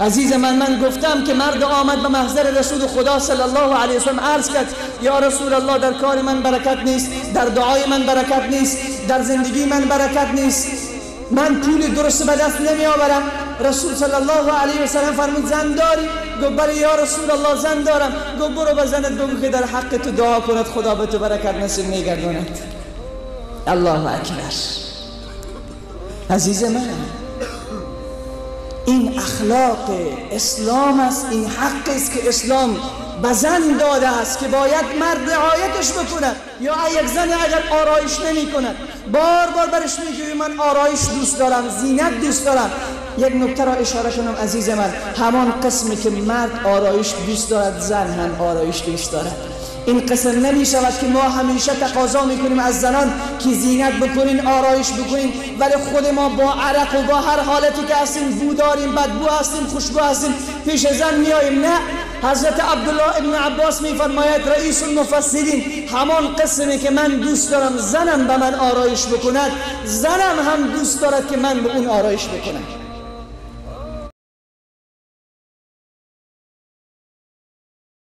عزیز من گفتم که مرد آمد به محضر رسول خدا صلی الله علیه وسلم عرض کرد یا رسول الله در کار من برکت نیست، در دعای من برکت نیست، در زندگی من برکت نیست، من پول درست به دست نمی آورم. رسول صلی الله علیه وسلم فرمود زن داری؟ گفت بله یا رسول الله زن دارم. گفت برو به زنت بگو که در حق تو دعا کند خدا به تو برکت نصیب می‌گرداند. الله اکبر. عزیز من این اخلاق اسلام است، این حق است که اسلام به زن داده است که باید مرد رعایتش بکند. یا یک زن اگر آرایش نمی کند بار بار برش میگوی من آرایش دوست دارم، زینت دوست دارم. یک نکته را اشاره کنم عزیز من، همان قسمی که مرد آرایش دوست دارد زن هم آرایش دوست دارد. این قسم نمی شود که ما همیشه تقاضا میکنیم از زنان که زینت بکنین، آرایش بکنین، ولی خود ما با عرق و با هر حالتی که هستیم، بو داریم، بدبو هستیم، خوشبو هستیم، پیش زن میاییم. نه، حضرت عبدالله ابن عباس میفرماید رئیس المفسرین همان قسمی که من دوست دارم زنم به من آرایش بکند، زنم هم دوست دارد که من به اون آرایش بکنم.